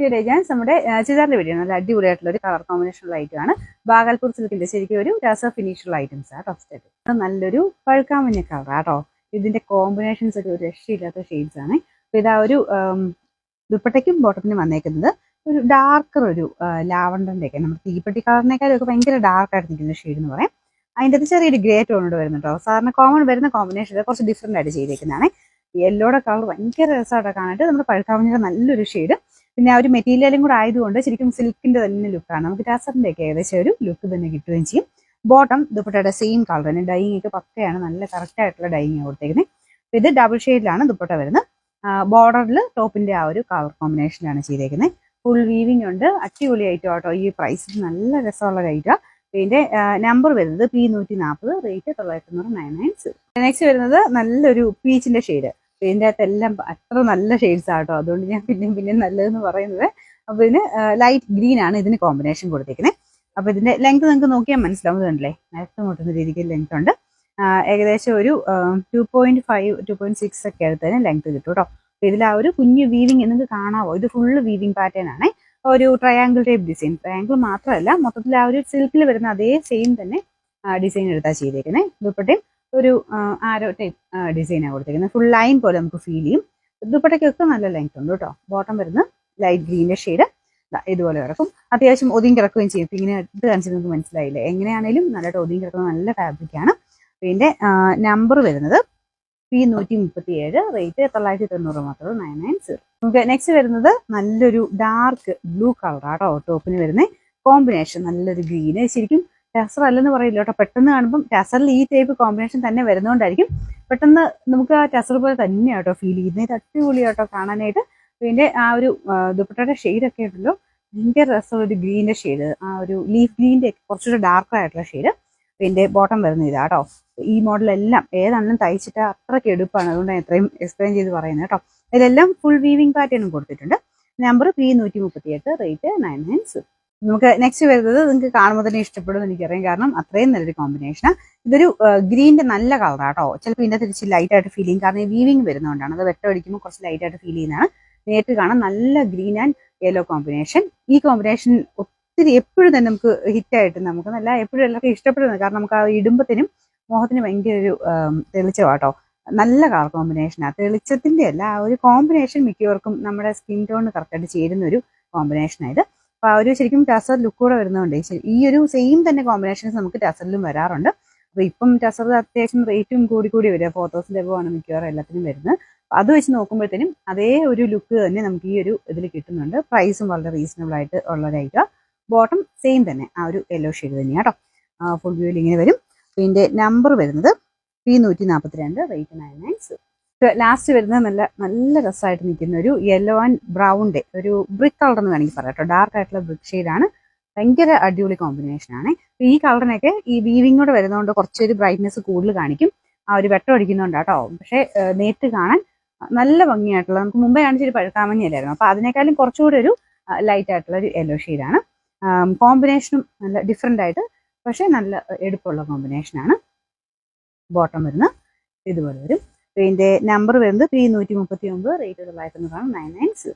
To ഡേജാൻസ്. നമ്മുടെ ചുരിദാറിന്റെ video നല്ല അടിപൊളിയായിട്ടുള്ള ഒരു കളർ കോമ്പിനേഷനുള്ള ഐറ്റമാണ്. ബാഗൽപൂർ സിൽക്കിന്റെ ശരിക്കും ഒരു രസ ഫിനിഷുള്ള ഐറ്റംസ് ആട്ടോ. നല്ലൊരു പഴുക്കാമഞ്ഞ കളർ ആട്ടോ. ഇതിന്റെ കോമ്പിനേഷൻസ് ഒക്കെ ഒരു രക്ഷയില്ലാത്ത ഷെയ്ഡ്സ് ആണ്. അപ്പൊ ഇതാ ഒരു ദുപ്പട്ടയ്ക്കും ബോട്ടത്തിനും വന്നേക്കുന്നത് ഒരു ഡാർക്കർ ഒരു ലാവണ്ടറിന്റെ ഒക്കെ നമ്മുടെ തീപ്പെട്ടി കളറിനേക്കാളും ഒക്കെ ഭയങ്കര ഡാർക്ക് ആയിട്ട് നിൽക്കുന്ന ഷെയ്ഡ് എന്ന് പറയാം. അതിൻ്റെ അത് ചെറിയൊരു ഗ്രേ ടോണോട് വരുന്നുണ്ടോ. സാധാരണ കോമൺ വരുന്ന കോമ്പിനേഷൻ കുറച്ച് ഡിഫറെന്റ് ആയിട്ട് ചെയ്തേക്കുന്നതാണ്. യെല്ലോയുടെ കളർ ഭയങ്കര രസമായിട്ട് കാണാനായിട്ട് നമ്മുടെ പഴുക്കാമഞ്ഞയുടെ നല്ലൊരു ഷെയ്ഡ്. പിന്നെ ആ ഒരു മെറ്റീരിയലും കൂടെ ആയതുകൊണ്ട് ശരിക്കും സിൽക്കിന്റെ തന്നെ ലുക്കാണ്. നമുക്ക് ടസറിന്റെ ഒക്കെ ഏകദേശം ഒരു ലുക്ക് തന്നെ കിട്ടുകയും ചെയ്യും. ബോട്ടം ദുപ്പട്ടയുടെ സെയിം കളർ തന്നെ. ഡൈയിങ് ഒക്കെ പക്കയാണ്, നല്ല കറക്റ്റ് ആയിട്ടുള്ള ഡൈയിങ് കൊടുത്തേക്കുന്നത്. ഇത് ഡബിൾ ഷെയ്ഡിലാണ് ദുപ്പട്ട വരുന്നത്. ബോർഡറിൽ ടോപ്പിന്റെ ആ ഒരു കളർ കോമ്പിനേഷനിലാണ് ചെയ്തേക്കുന്നത്. ഫുൾ വീവിംഗ് ഉണ്ട്. അടിപൊളിയായിട്ടോ കേട്ടോ. ഈ പ്രൈസിൽ നല്ല രസമുള്ള റേറ്റാണ്. ഇതിന്റെ നമ്പർ വരുന്നത് P140, റേറ്റ് 999. നെക്സ്റ്റ് വരുന്നത് നല്ലൊരു പീച്ചിന്റെ ഷെയ്ഡ്. ഇതിന്റെ അകത്തെല്ലാം അത്ര നല്ല ഷെയ്ഡ്സ് ആട്ടോ. അതുകൊണ്ട് ഞാൻ പിന്നെ നല്ലതെന്ന് പറയുന്നത്. അപ്പൊ ഇതിന് ലൈറ്റ് ഗ്രീൻ ആണ് ഇതിന് കോമ്പിനേഷൻ കൊടുത്തേക്കുന്നത്. അപ്പൊ ഇതിന്റെ ലെങ്ത് നിങ്ങൾക്ക് നോക്കിയാൽ മനസ്സിലാവുന്നതല്ലേ, നേരത്തെ മുട്ടുന്ന രീതിക്ക് ലെങ്ത് ഉണ്ട്. ഏകദേശം ഒരു 2.5 2.6 ഒക്കെ അടുത്തതിന് ലെങ്ത് കിട്ടും കേട്ടോ. ഇതിൽ ആ ഒരു കുഞ്ഞു വീവിങ് നിങ്ങൾക്ക് കാണാവോ, ഇത് ഫുള്ള് വീവിങ് പാറ്റേൺ ആണ്. ഒരു ട്രയാങ്കിൾ ടൈപ്പ് ഡിസൈൻ. ട്രയാങ്കിൾ മാത്രമല്ല, മൊത്തത്തിൽ ആ ഒരു സിൽക്കിൽ വരുന്ന അതേ സെയിം തന്നെ ഡിസൈൻ എടുത്താൽ ചെയ്തേക്കുന്നത്. ദുപ്പട്ടയും ഒരു ആരോ ടൈപ്പ് ഡിസൈനാണ് കൊടുത്തേക്കുന്നത്. ഫുൾ ലൈൻ പോലെ നമുക്ക് ഫീൽ ചെയ്യും. ദുപ്പട്ടയ്ക്കൊക്കെ നല്ല ലെങ്ത് ഉണ്ട് കേട്ടോ. ബോട്ടം വരുന്ന ലൈറ്റ് ഗ്രീനിന്റെ ഷെയ്ഡ് ഇതുപോലെ കിടക്കും. അത്യാവശ്യം ഒതുങ്ങി കിടക്കുകയും ചെയ്യും. ഇങ്ങനെ ഇത് കാണിച്ച് നിങ്ങൾക്ക് മനസ്സിലായില്ലേ. എങ്ങനെയാണെങ്കിലും നല്ലതായിട്ട് ഒതുങ്ങി കിടക്കുന്ന നല്ല ഫാബ്രിക് ആണ്. ഇതിന്റെ നമ്പർ വരുന്നത് P137, റേറ്റ് 990 മാത്രമേ 990. നമുക്ക് നെക്സ്റ്റ് വരുന്നത് നല്ലൊരു ഡാർക്ക് ബ്ലൂ കളർ ആട്ടോ. ടോപ്പിന് വരുന്ന കോമ്പിനേഷൻ നല്ലൊരു ഗ്രീന്. ശരിക്കും ടസർ അല്ലെന്ന് പറയില്ല കേട്ടോ. പെട്ടെന്ന് കാണുമ്പോൾ ടസറിൽ ഈ ടൈപ്പ് കോമ്പിനേഷൻ തന്നെ വരുന്നതുകൊണ്ടായിരിക്കും പെട്ടെന്ന് നമുക്ക് ആ ടസർ പോലെ തന്നെയാട്ടോ ഫീൽ ചെയ്യുന്നത്. ഇത് അടിപൊളിയാട്ടോ കാണാനായിട്ട്. ഇതിന്റെ ആ ഒരു ദുപ്പട്ടയുടെ ഷെയ്ഡൊക്കെ ഉണ്ടല്ലോ, ഭയങ്കര രസമുള്ള ഒരു ഗ്രീനിന്റെ ഷെയ്ഡ്. ആ ഒരു ലീഫ് ഗ്രീനിന്റെ കുറച്ചുകൂടെ ഡാർക്ക് ആയിട്ടുള്ള ഷെയ്ഡ്. ഇതിന്റെ ബോട്ടം വരുന്ന ഇതാട്ടോ. ഈ മോഡലെല്ലാം ഏതാണെങ്കിലും തയ്ച്ചിട്ട് അത്രയ്ക്ക് എടുപ്പാണ്. അതുകൊണ്ട് ഞാൻ എത്രയും എക്സ്പ്ലെയിൻ ചെയ്ത് പറയുന്നത് കേട്ടോ. ഇതിലെല്ലാം ഫുൾ വീവിംഗ് പാറ്റേണും കൊടുത്തിട്ടുണ്ട്. Number P138, rate 990. നമുക്ക് നെക്സ്റ്റ് വരുന്നത് നിങ്ങൾക്ക് കാണുമ്പോൾ തന്നെ ഇഷ്ടപ്പെടുമെന്ന് എനിക്കറിയാം. കാരണം അത്രയും നല്ലൊരു കോമ്പിനേഷനാണ്. ഇതൊരു ഗ്രീനിന്റെ നല്ല കളറാട്ടോ. ചിലപ്പോൾ ഇതിന്റെ തിരിച്ച് ലൈറ്റ് ആയിട്ട് ഫീൽ ചെയ്യും. കാരണം ഈ വീവിംഗ് വരുന്നതുകൊണ്ടാണ്. അത് വെട്ടമടിക്കുമ്പോൾ കുറച്ച് ലൈറ്റ് ആയിട്ട് ഫീൽ ചെയ്യുന്നതാണ്. നേരിട്ട് കാണാൻ നല്ല ഗ്രീൻ ആൻഡ് യെല്ലോ കോമ്പിനേഷൻ. ഈ കോമ്പിനേഷൻ ഒത്തിരി എപ്പോഴും തന്നെ നമുക്ക് ഹിറ്റായിട്ട് നമുക്ക് നല്ല എപ്പോഴും എല്ലാവർക്കും ഇഷ്ടപ്പെടുന്നത്. കാരണം നമുക്ക് ആ ഇടുമ്പത്തിനും മോഹത്തിന് ഭയങ്കര ഒരു തെളിച്ചമാട്ടോ. നല്ല കളർ കോമ്പിനേഷനാണ്. തെളിച്ചത്തിന്റെ അല്ല, ആ ഒരു കോമ്പിനേഷൻ മിക്കവർക്കും നമ്മുടെ സ്കിൻ ടോണിന് കറക്റ്റായിട്ട് ചേരുന്ന ഒരു കോമ്പിനേഷനായത്. അപ്പൊ ആ ഒരു ശരിക്കും ടസർ ലുക്ക് കൂടെ വരുന്നതുകൊണ്ട് ഈ ഒരു സെയിം തന്നെ കോമ്പിനേഷൻസ് നമുക്ക് ടസറിലും വരാറുണ്ട്. അപ്പൊ ഇപ്പം ടസർ അത്യാവശ്യം റേറ്റും കൂടി വരിക. 4000 എബോ ആണ് മിക്കവാറും എല്ലാത്തിനും വരുന്നത്. അത് വെച്ച് നോക്കുമ്പോഴത്തേനും അതേ ഒരു ലുക്ക് തന്നെ നമുക്ക് ഈ ഒരു ഇതിൽ കിട്ടുന്നുണ്ട്. പ്രൈസും വളരെ റീസണബിൾ ആയിട്ട് ഉള്ളതായിട്ട്. ബോട്ടം സെയിം തന്നെ ആ ഒരു യെല്ലോ ഷെയ്ഡ് തന്നെയാണ് കേട്ടോ. ഫുൾ വ്യൂവിൽ ഇങ്ങനെ വരും. ഇതിന്റെ നമ്പർ വരുന്നത് P142, റേറ്റ് 990. ലാസ്റ്റ് വരുന്നത് നല്ല നല്ല രസമായിട്ട് നിൽക്കുന്ന ഒരു യെല്ലോ ആൻഡ് ബ്രൗണിന്റെ ഒരു ബ്രിക്ക് കളർ എന്ന് വേണമെങ്കിൽ പറയാം കേട്ടോ. ഡാർക്ക് ആയിട്ടുള്ള ബ്രിക്ക് ഷെയ്ഡാണ്. ഭയങ്കര അടിപൊളി കോമ്പിനേഷൻ ആണ്. ഈ കളറിനൊക്കെ ഈ വീവിംഗ് കൂടെ വരുന്നതുകൊണ്ട് കുറച്ചൊരു ബ്രൈറ്റ്നെസ് കൂടുതൽ കാണിക്കും. ആ ഒരു വെട്ടം അടിക്കുന്നുണ്ടാട്ടോ. പക്ഷെ നേരിട്ട് കാണാൻ നല്ല ഭംഗിയായിട്ടുള്ള, നമുക്ക് മുമ്പേ കാണിച്ചൊരു പഴുക്കാമഞ്ഞല്ലായിരുന്നു. അപ്പൊ അതിനേക്കാളും കുറച്ചുകൂടി ഒരു ലൈറ്റ് ആയിട്ടുള്ള ഒരു യെല്ലോ ഷെയ്ഡാണ്. കോമ്പിനേഷനും നല്ല ഡിഫറെന്റ് ആയിട്ട് പക്ഷെ നല്ല എടുപ്പുള്ള കോമ്പിനേഷനാണ്. ബോട്ടം വരുന്നത് ഇതുപോലെ വരും. ഇതിന്റെ നമ്പർ വരുന്നത് P139, റേറ്റ് 990.